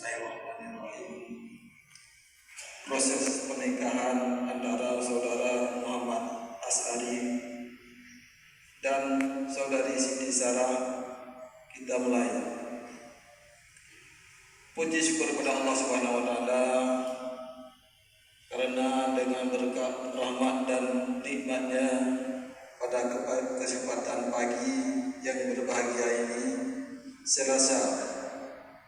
Bismillahirrahmanirrahim. Proses pernikahan antara saudara Muhammad As'ari dan saudari Siti Sarah kita mulai. Puji syukur kepada Allah Subhanahu wa taala karena dengan berkat rahmat dan nikmatnya pada kesempatan pagi yang berbahagia ini, Selasa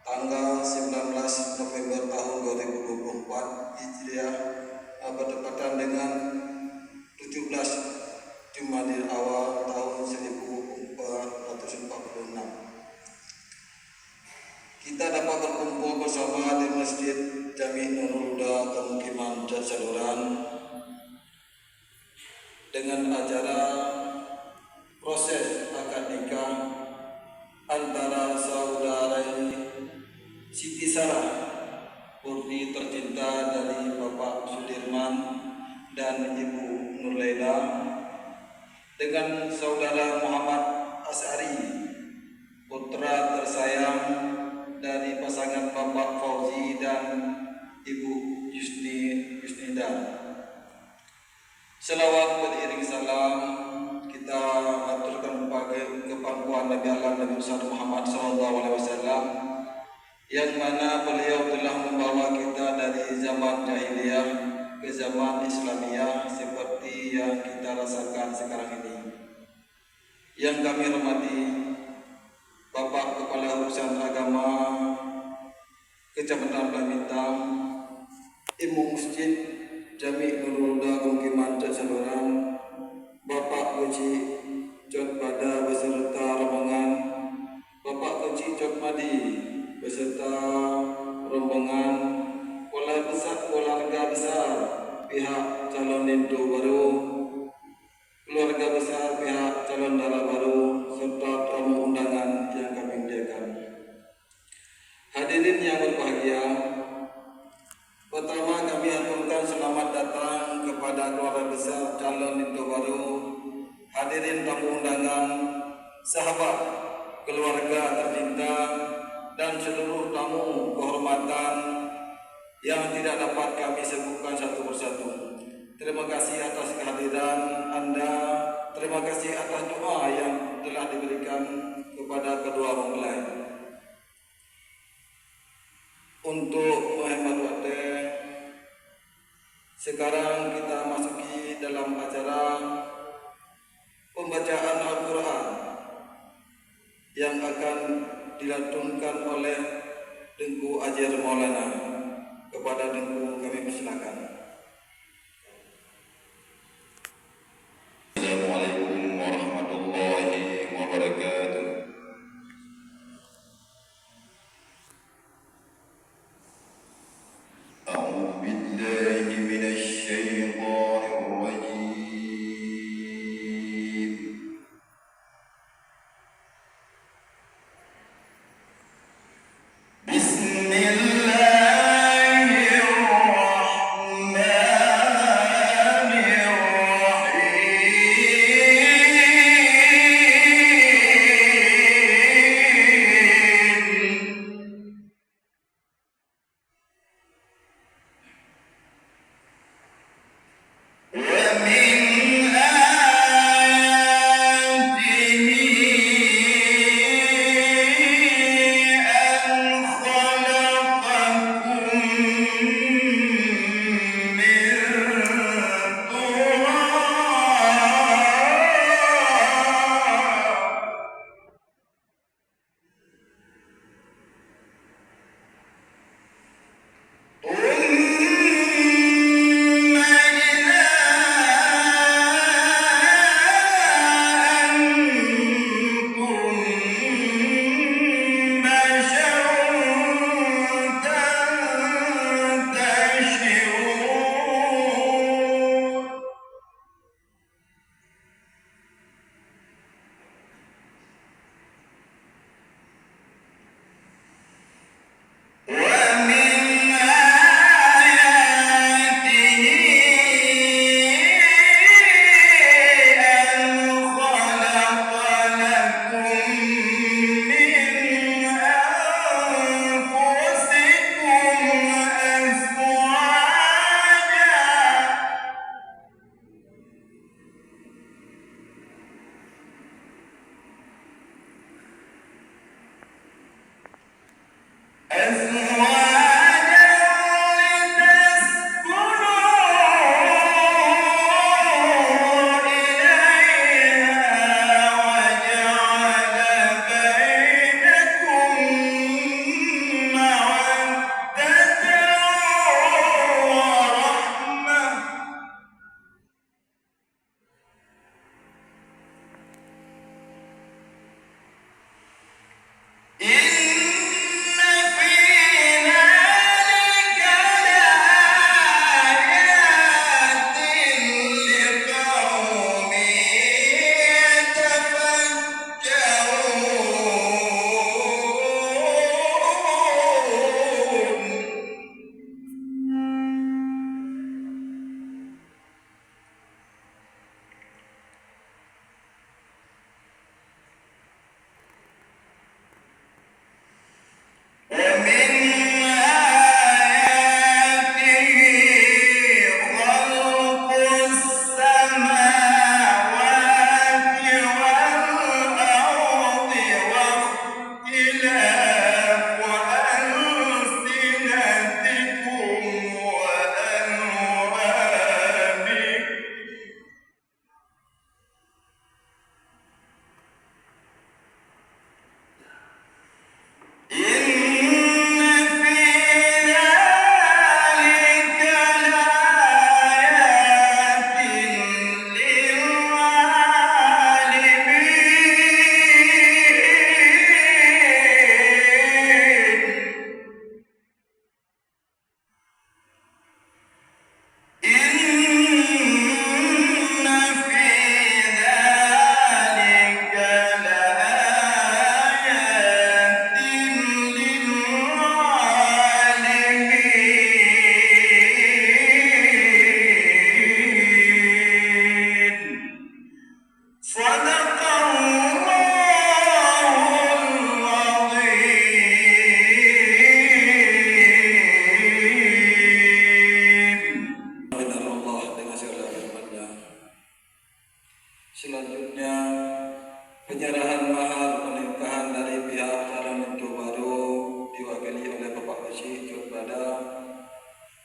tanggal 19 November tahun 2024 Hijriah bertepatan dengan 17 Jumadil Awal tahun 1446. Kita dapat berkumpul bersama di Masjid Jami' Nurul Huda Pemukiman Saluran dengan acara proses akad nikah antara saudara Siti Sarah, putri tercinta dari Bapak Sudirman dan Ibu Nurlaila, dengan saudara Muhammad As'ari, putra tersayang dari pasangan Bapak Fauzi dan Ibu Yusnida. Selawat beriring salam kita aturkan ke pangkuan Nabi Allah Nabi Muhammad SAW, yang mana beliau telah membawa kita dari zaman jahiliyah ke zaman Islamiyah seperti yang kita rasakan sekarang ini. Yang kami hormati Bapak Kepala Urusan Agama Kecamatan Blamintang, Imam Masjid Jami' Nurul Huda Pemukiman Saluran, Bapak Haji Jod Bada beserta rombongan, Bapak Haji Jod Madi beserta rombongan, keluarga besar pihak calon lintu baru, keluarga besar pihak calon dara baru, serta tamu undangan yang kami muliakan. Hadirin yang berbahagia, pertama kami aturkan selamat datang kepada keluarga besar calon lintu baru, hadirin tamu undangan, sahabat, keluarga tercinta, dan seluruh tamu kehormatan yang tidak dapat kami sebutkan satu persatu. Terima kasih atas kehadiran Anda. Terima kasih atas doa yang telah diberikan kepada kedua mempelai. Untuk menghemat waktu, sekarang kita masuki dalam acara pembacaan Al-Quran yang akan dilantunkan oleh Dengku Ajar Maulana. Kepada Dengku kami persilakan. Assalamualaikum warahmatullahi wabarakatuh. A'udzu billahi minasy syaithanir rajim. خلق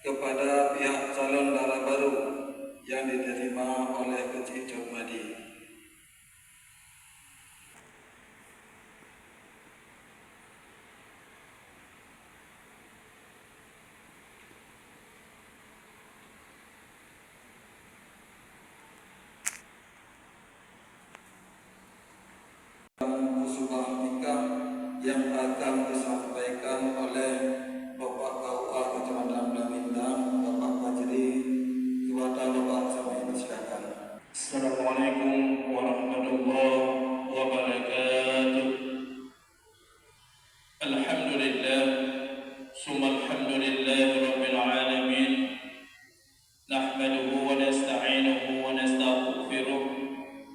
kepada pihak calon darah baru yang diterima oleh Kecil Cokmadi. Musibah nikah yang akan disampaikan oleh Bapak KUA Kecamatan Bintang, Bapak Fajri, kepada Bapak kami persilakan. Assalamualaikum warahmatullahi wabarakatuh. Alhamdulillah, summa alhamdulillah rabbil alamin. Nahmaduhu wa nasta'inuhu wa nastaghfiruh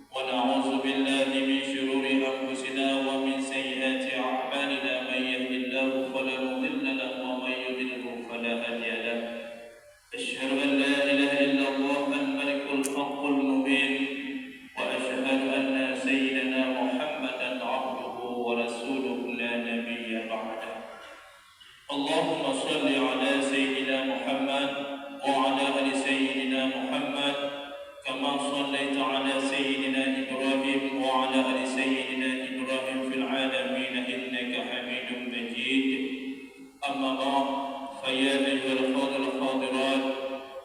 wa na'udzu billahi min shururi anfusina wa min sayyiati a'malina. Man yahdihillahu fala mudilla lahu wa man yudlilhu fala hadiya lahu. أشهد أن لا إله إلا الله الملك الحق المبين وأشهد أن سيدنا محمدا عبده ورسوله لا نبي بعده. اللهم صل على سيدنا محمد وعلى آل سيدنا محمد كما صليت على سيدنا إبراهيم وعلى آل سيدنا إبراهيم في العالمين إنك حميد مجيد. أما بعد فيا أيها الحاضر الحاضرات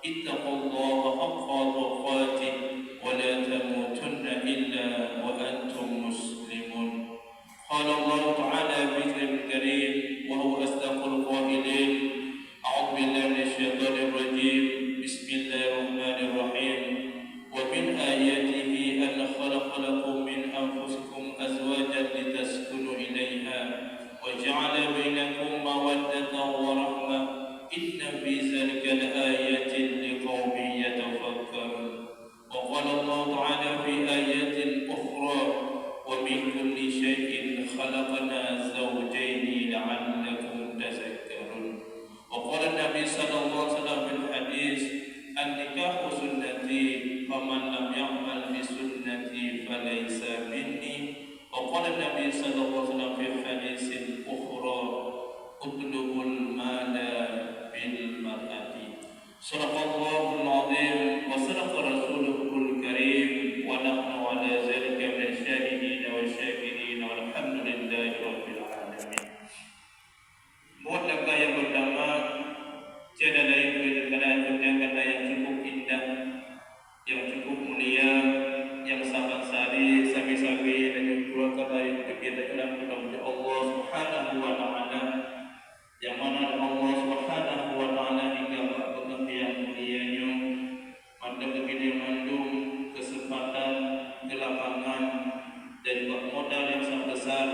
اتقوا الله حق تقاته ولا تموتن إلا وأنتم مسلمون. قال الله تعالى في كتابه الكريم وهو أصدق القائلين: أعوذ بالله من الشيطان الرجيم بسم الله الرحمن الرحيم. ومن آياته أن خلق لكم من أنفسكم أزواجا لتسكنوا إليها وجعل بينكم مودة ورحمة إن في ذلك لآيات لقوم يتفكرون. وقال الله تعالى في آيات أخرى: ومن كل شيء خلقنا زوجين لعلكم تذكرون. وقال النبي صلى الله عليه وسلم في الحديث: النكاح سنتي فمن لم يعمل بسنتي فليس مني. وقال النبي صلى الله عليه وسلم في حديث أخرى: اطلبوا المال بالمرأة. صدق الله العظيم وصدق رسوله الكريم ونحن على ذلك من الشاهدين والشاكرين والحمد لله رب العالمين. Mohon langkah yang pertama, tiada lain daripada kata yang cukup indah, yang cukup mulia, yang sangat sari, sabi-sabi dan yang dua kata yang kita dalam kepada Allah Subhanahu wa taala, yang mana Allah Subhanahu wa taala hingga berkata yang mulianya mandang kita mandung kesempatan kelapangan dan modal yang sangat besar.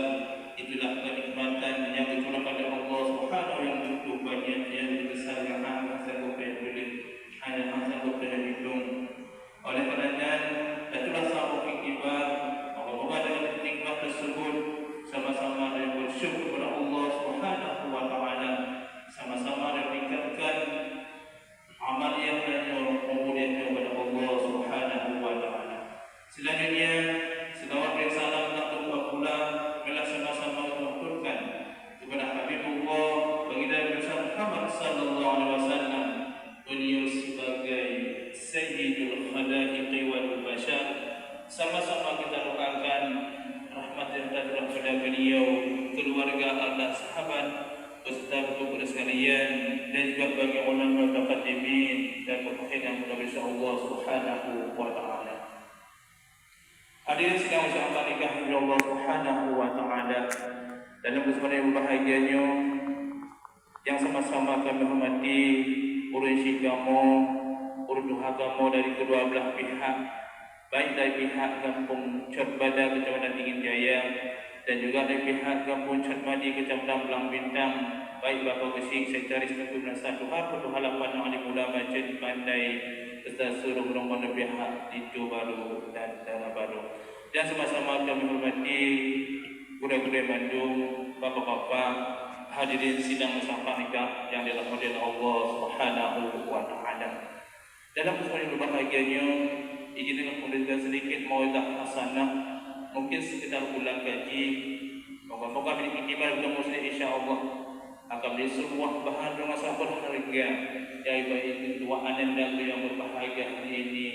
Itulah kenikmatan yang dicurahkan pada Allah Subhanahu yang begitu banyak yang besar yang sanggup berdiri hanya sanggup berhitung. Oleh karenanya itulah satu iktibar moga-moga dengan nikmat tersebut sama-sama dengan bersyukur kepada Allah Subhanahu wa taala, sama-sama meningkatkan amal yang memuliakan kepada Allah Subhanahu wa taala. Selanjutnya selawat dan salam tak lupa pula bila sama-sama mengaturkan kepada Habibullah baginda besar Muhammad sallallahu alaihi wasallam, beliau sebagai Sayyidul Khalaiq wal Bashar. Sama-sama kita doakan rahmat dan rahmat kepada beliau, keluarga, anak, sahabat, beserta kepada sekalian, dan juga bagi ulama mutaqaddimin dan mutakhir kepada Allah Subhanahu wa taala. Hadirin sidang masyarakat nikah Allah Subhanahu wa taala, dalam kesempatan yang bahagianya yang sama-sama kami hormati urusi kamu, urus agama dari kedua belah pihak, baik dari pihak Kampung Cotbada Kecamatan Tingin Jaya dan juga dari pihak Kampung Cotmadi Kecamatan Belang Bintang, baik Bapak Gesing Sekretaris Ketua Satuhar Ketua Halaman Alim Ulama Ced Pandai serta seluruh rombongan pihak Itu Baru dan Darah Baru, dan sama-sama kami hormati Guru-guru Bandung, Bapak-bapak, hadirin sidang masyarakat nikah yang dirahmati Allah Subhanahu wa taala. Dalam kesempatan yang berbahagianya, izinkan memberikan sedikit mawadah hasanah, mungkin sekitar bulan gaji. Moga-moga menjadi iktibar untuk muslim insya-Allah. akan menjadi sebuah bahan yang sangat berharga, yaitu dua ananda yang berbahagia hari ini,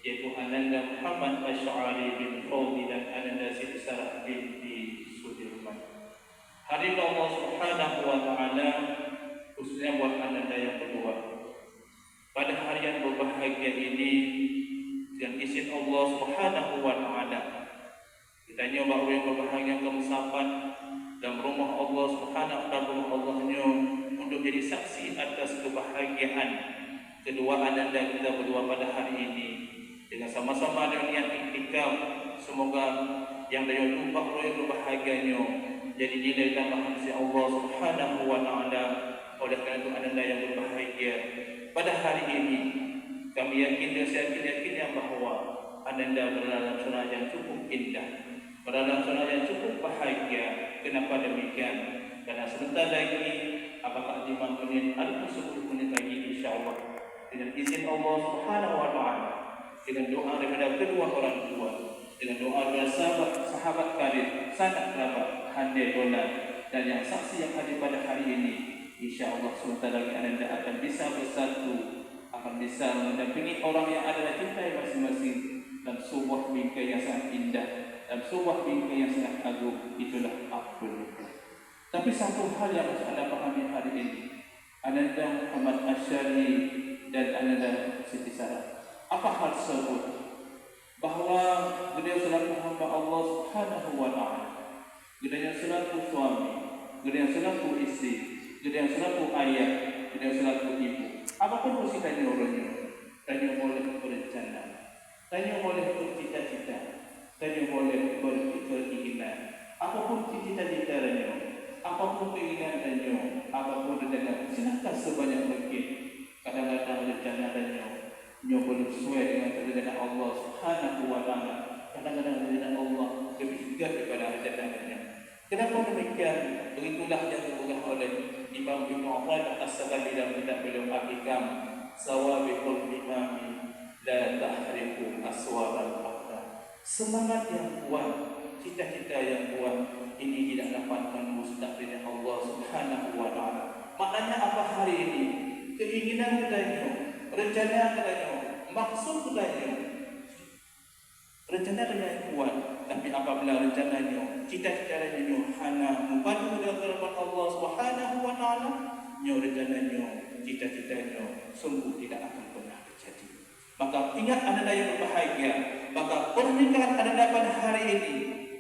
yaitu ananda Muhammad Asy'ari bin Fawzi dan ananda Siti Sarah binti Sudirman. Hari ini Allah Subhanahu wa Ta'ala khususnya buat ananda yang berdua, pada hari yang berbahagia ini dengan izin Allah Subhanahu wa Ta'ala, kita nyoba yang berbahagia kemusapan dalam rumah Allah Subhanahu wa Ta'ala, Allahnya untuk jadi saksi atas kebahagiaan kedua ananda kita berdua pada hari ini, dengan sama-sama dengan niat iktikaf. Semoga yang dia jumpa yang berbahagianya jadi nilai tambahan si Allah Subhanahu wa Ta'ala. Oleh karena itu ananda yang berbahagia pada hari ini, kami yakin dan saya yakin bahawa ananda berada dalam zona yang cukup indah, berada dalam zona yang cukup bahagia. Kenapa demikian? Karena sebentar lagi, apakah 5 menit atau 10 menit lagi, insyaAllah dengan izin Allah Subhanahu wa Ta'ala, dengan doa daripada kedua orang tua, dengan doa daripada sahabat karib, sanak kerabat, hadir dolar dan yang saksi yang hadir pada hari ini, insyaAllah sebentar lagi anda akan bisa bersatu, akan bisa mendampingi orang yang ada dalam cinta masing-masing dan sebuah bingkai yang sangat indah dan sebuah bingkai yang sangat agung. Itulah Abdul. Tapi satu hal yang harus anda pahami hari ini, ananda Muhammad Asy'ari dan ananda Siti Sarah. Apa hal tersebut? Bahawa beliau selaku hamba Allah Subhanahu wa Ta'ala, beliau selaku suami, beliau selaku istri, beliau selaku ayah, beliau selaku ibu. Apapun posisinya orangnya, tanya boleh berencana, tanya boleh bercita-cita, tanya boleh berkeinginan. Apapun cita-citanya, apapun keinginannya, apapun rencana, silakan sebanyak mungkin. Kadang-kadang rencana boleh sesuai dengan rencana Allah Subhanahu wa Ta'ala. Kadang-kadang rencana Allah lebih daripada rencananya. Kenapa demikian? Begitulah yang diulang oleh Imam Ibn Atha'illah As-Sakali dalam kitab beliau Al-Hikam, Sawabiqul Imami la tahriku aswaral aqdar. Semangat yang kuat, cita-cita yang kuat, ini tidak dapat menembus takdirnya Allah Subhanahu wa Ta'ala. Maknanya apa hari ini? Keinginan katanya, rencana katanya, maksud katanya, rencana yang kuat, tapi apabila rencananya, cita-citanya hanya membantu dengan Allah Subhanahu wa Ta'ala, rencananya, cita-citanya sungguh tidak akan pernah terjadi. Maka ingat anda yang berbahagia, maka pernikahan anda pada hari ini,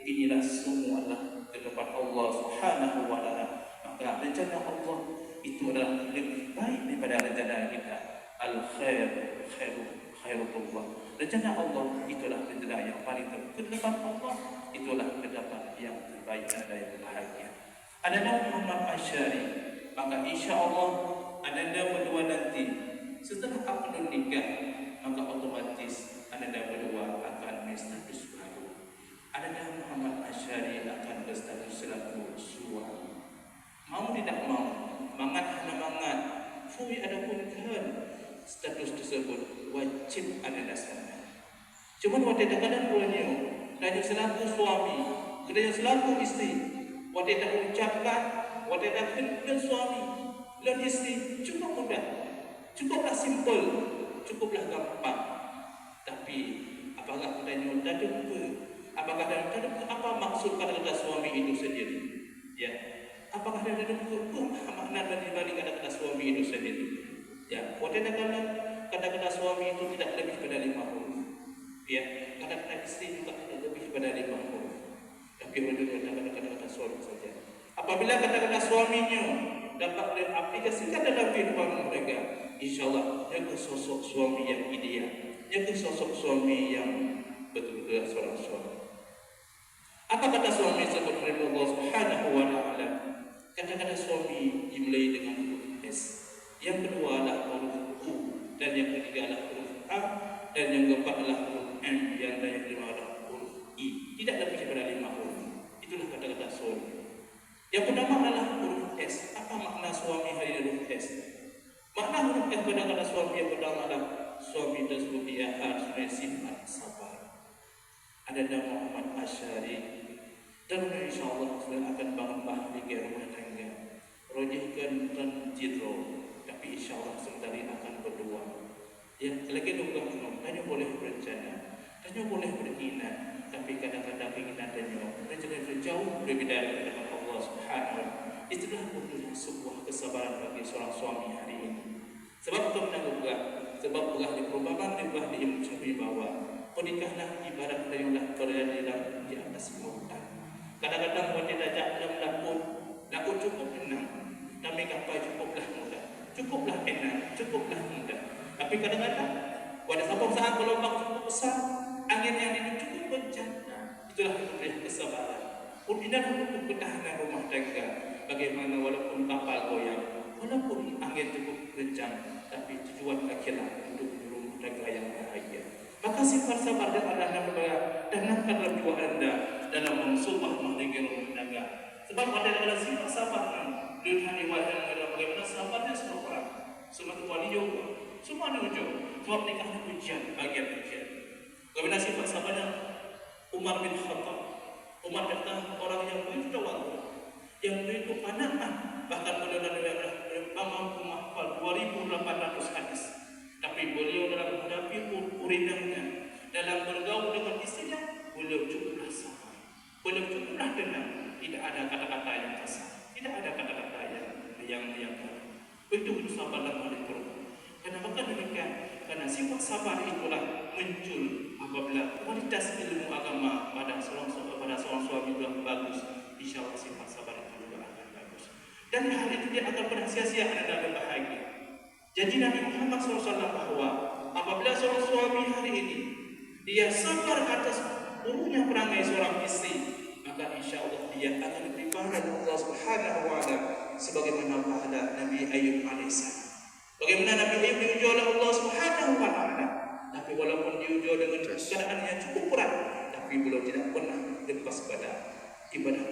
inilah semua adalah ke depan Allah Subhanahu wa Ta'ala. Maka rencana Allah itu adalah lebih baik daripada rencana kita. Khairullah. Rencana Allah itulah rencana yang paling terbaik. Ke depan Allah itulah ke depan yang terbaik, anda yang berbahagia. Ananda Muhammad Asy'ari, maka insya-Allah ananda berdua nanti setelah akad nikah, maka otomatis ananda berdua akan berstatus baru. Ananda Muhammad Asy'ari akan berstatus selaku suami. Mau tidak mau, mangat hana mangat, fui adapun kehan, status tersebut wajib ananda sana. Cuma waktu kadang punya, dan selaku suami, dan selaku istri, waktu tak ucapkan, waktu tak kenal suami dan istri, cukup mudah, cukuplah simple, cukuplah gampang. Tapi apakah katanya tadi apakah tadi apa maksud kata-kata suami itu sendiri? Ya, apakah ada makna dari balik kata-kata suami itu sendiri? Ya, kata-kata suami itu tidak lebih pada 5 huruf. Ya, kata-kata istri juga tidak lebih pada 5 huruf. Tapi menurut kata-kata suami saja. Apabila kata-kata suaminya dapat diaplikasikan dalam kehidupan mereka, insyaAllah dia sosok suami yang ideal, dia sosok suami yang betul-betul seorang suami. Apa kata suami sebut oleh Allah Subhanahu wa Ta'ala? Kata-kata suami dimulai dengan huruf S, yang kedua adalah huruf U, dan yang ketiga adalah huruf A, dan yang keempat adalah huruf M, yang kelima adalah huruf I. Tidak lebih daripada 5 huruf. Itulah kata-kata suami. Yang pertama adalah huruf S. Apa makna suami hari huruf S? Makna huruf S pada kata suami yang pertama adalah suami tersebut dia harus bersifat sabar. Ada nama Muhammad Asy'ari, dan insyaAllah akan bangun bahagia rumah tangga. rojihkan dan jidro, tapi insyaAllah sebentar akan berdua. Ya, lagi dua hanya boleh berencana, hanya boleh beringat, tapi kadang-kadang keinginan rencana jauh lebih dari Allah Subhanahu wa Ta'ala. Itulah sebuah kesabaran bagi seorang suami hari ini. Sebab kemenangan sebab belah di perubahan belah di ilmu bahwa pernikahan ibarat layulah berada di atas lautan. Kadang-kadang wanita dalam lakon cukup tenang, kami kapal cukuplah mudah, cukuplah enak, cukuplah mudah. Tapi kadang-kadang pada saat gelombang cukup besar, angin yang ini cukup kencang. Itulah kesabaran. Inilah untuk ketahanan rumah tangga. Bagaimana walaupun kapal goyang, walaupun angin cukup kencang, tapi tujuan akhirat untuk rumah tangga yang bahagia. Maka sifat sabar dan adalah tanamkan dalam jiwa anda dalam mensubah meninggi rumah tangga. Sebab adalah sifat sabar dunia ibadah adalah bagaimana sabarnya semua orang, semua wali juga, semua nuju. Sebab nikah ujian, bagian ujian. Bagaimana sifat sabarnya Umar bin Khattab. Umar kata orang yang begitu waktu, yang begitu panahan, bahkan beliau mampu menghafal 2.800 hadis. Tapi beliau dalam menghadapi urinannya, dalam bergaul dengan istrinya, beliau cukuplah sabar, beliau cukuplah tenang. Tidak ada kata-kata yang kasar, tidak ada kata-kata yang itu sabar dan malikur. Kenapa demikian? Karena sifat sabar itulah muncul apabila kualitas ilmu agama pada seorang suami yang bagus, insya Allah sifat sabar itu juga akan bagus. Dan hal itu dia akan pernah sia-sia dalam bahagia. Jadi Nabi Muhammad SAW bahwa apabila seorang suami hari ini dia sabar atas buruknya perangai seorang istri, maka insya Allah dia akan diberi pahala Allah Subhanahu wa Ta'ala sebagaimana pahala Nabi Ayub alaihissalam. Bagaimana Nabi Ayub diuji oleh Allah Subhanahu wa Ta'ala, tapi walaupun diuji dengan keadaan yang cukup berat, tapi beliau tidak pernah lepas pada ibadah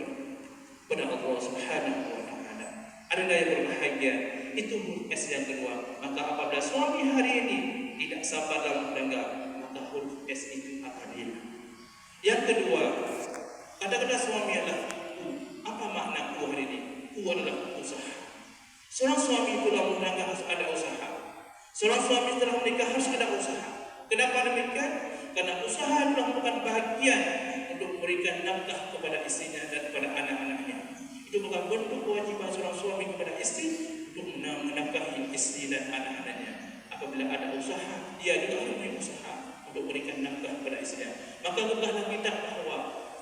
pada Allah Subhanahu wa Ta'ala. Adalah yang berbahagia. Itu huruf S yang kedua. Maka apabila suami hari ini tidak sabar dalam tangga, maka huruf S itu akan hilang. Yang kedua, kata-kata suami adalah apa makna hari ini? Adalah usaha. Seorang suami itu dalam tangga harus ada usaha. Seorang suami setelah menikah harus ada usaha. Kenapa demikian? Karena usaha adalah merupakan bagian untuk memberikan nafkah kepada istrinya dan kepada anak-anaknya. Itu bukan bentuk kewajiban seorang suami kepada istri untuk menafkahi istri dan anak-anaknya. Apabila ada usaha, dia juga harus berusaha untuk memberikan nafkah kepada istrinya. Maka bukanlah kita bahwa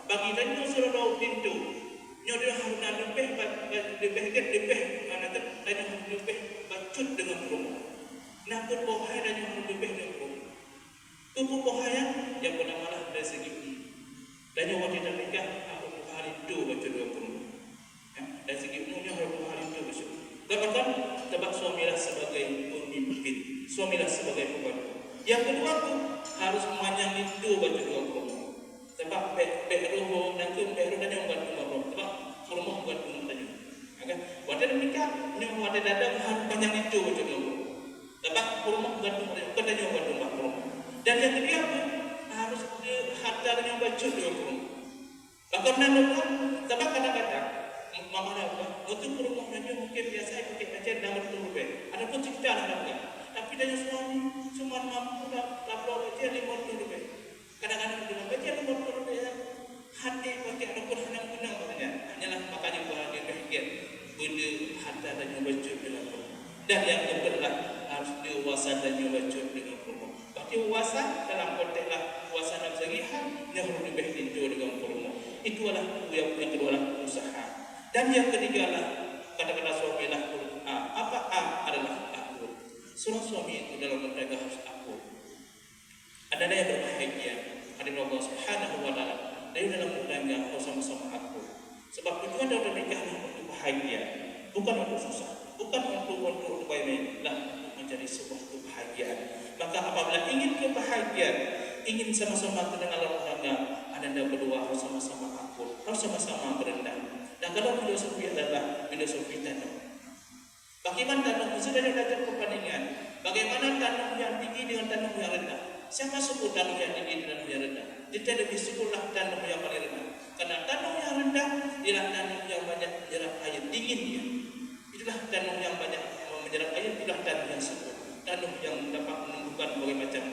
bagi dan seluruh pintu dia harus lebih bacut dengan rumah. Nakut bohai dan yang lebih dengan rumah. Tubuh bohaya yang benar-benar dari segi ini. Dan yang wanita nikah harus hari itu baca 20. Dari segi umumnya harus hari itu baca. Bahkan sebab suamilah sebagai pemimpin, suamilah sebagai pembantu. Yang kedua tu harus memandang itu baca 20. Sebab beruh nanti beruh dan yang bantu marom. Sebab rumah buat rumah tadi. Kan? Wanita nikah yang wanita datang harus panjang itu baca 20. Sebab rumah buat rumah tadi yang bantu marom. Dan yang ketiga harus harta yang baca 20. Bahkan nanti sebab kadang-kadang mama apa? Untuk rumah tadi mungkin biasa pakai aja nama Rp20. Ada pun cerita anak-anak. Tapi dari suami cuma mampu lapor aja Rp50. Kadang-kadang dia baca Rp50 hati pakai rukun hendak guna maknanya. Hanyalah makanya bahagia bahagia benda harta dan yang baca dengan rumah. Dan yang kedua harus dewasa dan yang baca dengan rumah. Bagi dewasa dalam kontekslah dewasa dalam segi yang harus dibahagia dengan rumah. Itulah yang kedua lah usaha. Dan yang ketiga lah kata-kata suami lah apa adalah akur. Seorang suami itu dalam berdagang harus akur. Adalah yang berbahagia. Hadirin Allah Subhanahu wa Ta'ala. Dari dalam berdagang harus sama-sama akur. Sebab tujuan dalam nikah untuk bahagia, bukan untuk susah, bukan untuk baik-baik, untuk menjadi sebuah kebahagiaan. Maka apabila ingin kebahagiaan, ingin sama-sama terdengar dalam berdagang, anda berdua harus sama-sama akur, harus sama-sama berendah. Dan kalau filosofi adalah filosofi tanam. Bagaimana tanam? Sudah ada perbandingan. Bagaimana tanam yang tinggi dengan tanam yang rendah? Siapa suku tanam yang tinggi dan tanam yang rendah? Kita lebih sukulah tanam yang paling rendah. Karena tanam yang rendah ialah tanam yang banyak menyerap air dinginnya. itulah tanah yang banyak menyerap air, itulah tanah yang subur, tanah yang dapat menumbuhkan berbagai macam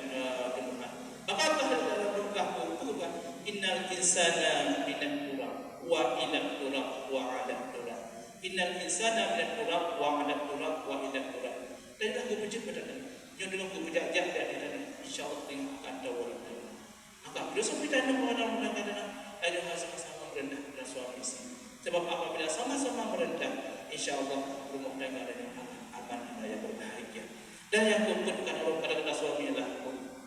tumbuhan. Maka Allah berkata, innal insana minat turab wa ila turab wa ala turab. Innal insana minat turab wa ala turab wa ila turab. Dan aku berjumpa dengan yang dengan berjaya dari tanah, insyaallah akan tahu itu. Maka bila sampai tanah orang kadang-kadang ada sama-sama merendah dan suami istri. Sebab apabila sama-sama merendah, insyaallah rumah tangga yang aman dan yang berbahagia. Dan yang keempat orang kata suami adalah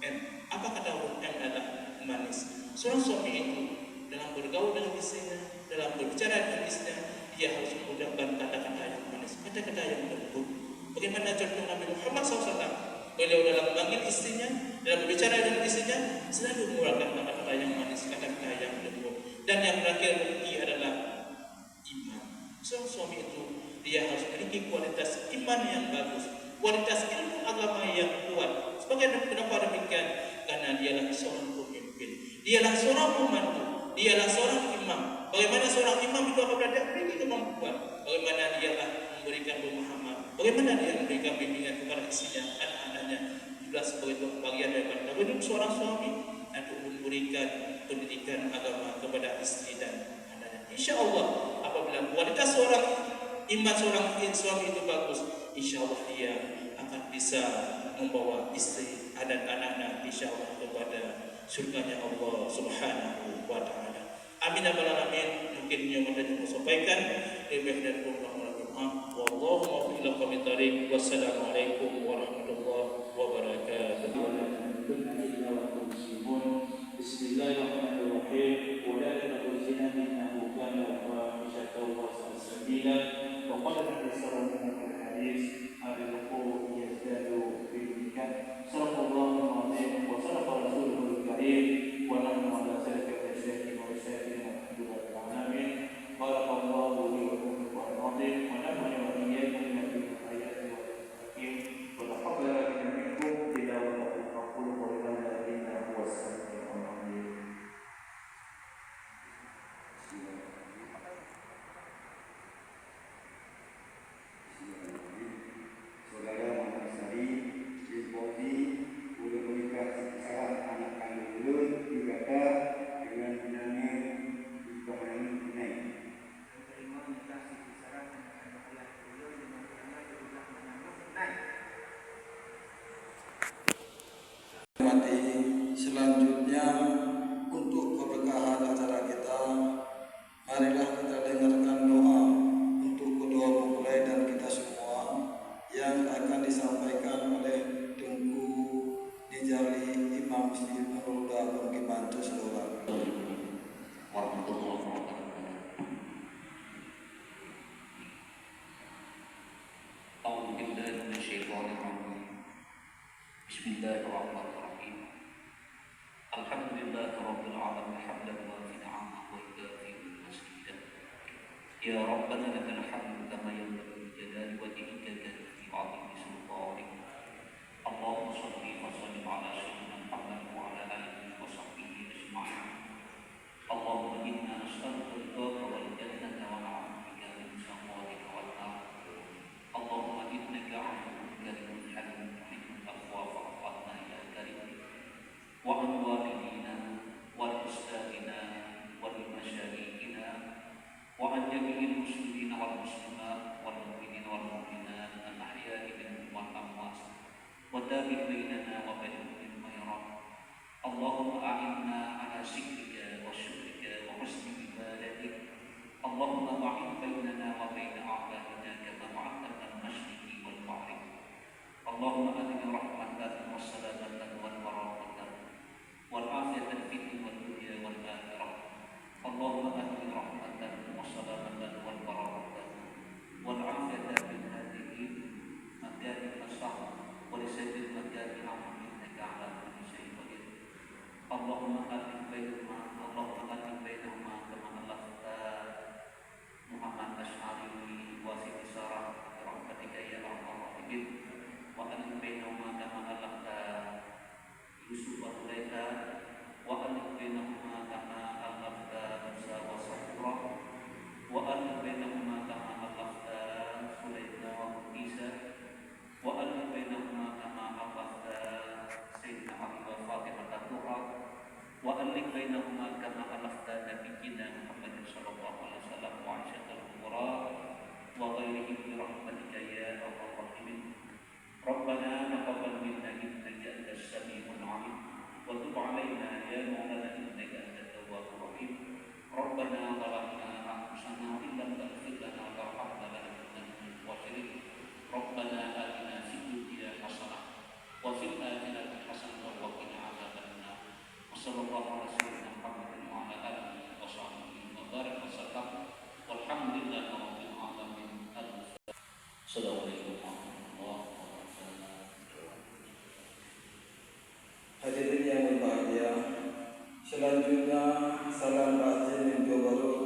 M. Apa kata orang M adalah manis. Seorang suami itu dalam bergaul dengan istrinya, dalam berbicara dengan istrinya, dia harus menggunakan kata-kata yang manis, kata-kata yang lembut. Bagaimana contoh Nabi Muhammad SAW? Beliau dalam memanggil istrinya, dalam berbicara dengan istrinya, selalu menggunakan kata-kata yang manis, kata-kata yang lembut. Dan yang terakhir dia adalah iman. Seorang suami itu dia harus memiliki kualitas iman yang bagus, kualitas ilmu agama yang kuat. Sebagai kenapa demikian? Karena dialah seorang pemimpin, dialah seorang pemandu, dialah seorang imam. Bagaimana seorang imam itu apabila dia memiliki kemampuan, bagaimana dialah memberikan pemahaman, bagaimana dia memberikan bimbingan kepada istrinya, anak-anaknya, juga sebagai bagian daripada tanggung seorang suami untuk memberikan pendidikan agama kepada istri dan anaknya. InsyaAllah apabila kualitas seorang iman seorang suami itu bagus, insyaallah dia akan bisa membawa istri dan anak-anak insyaallah kepada surganya Allah Subhanahu wa taala. Amin ya rabbal alamin. Mungkin yang saya sampaikan lebih dari wallahu a'lam. Wassalamualaikum warahmatullahi wabarakatuh. Bismillahirrahmanirrahim. Wa la taqul zina innahu kana fahishatan wa sa'a sabila. وقال النبي صلى الله عليه وسلم الوقوع يزداد بالمكان. صدق الله العظيم وصدق رسوله الكريم ونحن على ذلك كشاهد وشاهد والحمد لله رب العالمين. بارك الله لي ولكم في القرآن العظيم ونفعني وإياكم بما فيه من الآيات والحكيم وتقبل منا منكم تلاوته أقول قولي هذا إنه هو السميع العليم. Selanjutnya untuk keberkahan acara kita, marilah kita dengarkan doa untuk kedua mempelai dan kita semua yang akan disampaikan oleh Tengku Nijali Imam Masjid Nurul Huda Pemukiman Cisarua. Warahmatullahi wabarakatuh. A'udzu billahi minasyaitonir rajim. Bismillahirrahmanirrahim. Alhamdulillahirabbil alamin hamdan wafi'an 'amahu wa yukafi'u mazida. Ya Rabbana lakal hamdu kama yanbaghi li jalali wajhika wa 'azimi sultanik. Allahumma shalli wa sallim 'ala sayyidina Muhammad wa 'ala alihi wa sahbihi ajma'in. Allahumma inna nas'aluka ridhaka wal jannata wa na'udzu bika min sakhatika wan nar. Allahumma innaka 'afuwwun karimun halimun tuhibbul 'afwa fa'fu 'anna ya karim. Wa an walidina wal ustadina wal masyayikhina wa an jami'il muslimina wal muslimat wal mu'minina wal mu'minat al ahya'i minhum wal amwat wa tabi' bainana wa bainahum bil khairat. Allahumma a'inna ala zikrika wa syukrika wa husni ibadatik. Allahumma a'in bainana wa baina a'da'ina kama ba'athta al-masyriqi wal maghrib. Allahumma atina rahmatan wa salamatan wal barakatan wal afiyatan fid wal dunya wal akhirah. Allahumma atina rahmatan wa salamatan wal barakatan wal afiyatan min hadhihi makanin asah wa li sayyidil makanin innaka ala kulli syai'in qadir. Allahumma atin bainahuma kama alafta Muhammad Asy'ari wa Siti Sarah bi rahmatika ya arhamar rahimin. Wa atin bainahuma kama alafta Yusuf wa Zulaikha wa atin bainahuma kama alafta Musa wa Safra wa atin bainahuma kama alafta Sulaikha sallallahu alaihi wasallam wa ala alihi wa sahbihi wa barik wa sallam. Walhamdulillahi rabbil alamin. Assalamualaikum warahmatullahi wabarakatuh. Hadirin yang berbahagia, selanjutnya salam takziah Minto Baru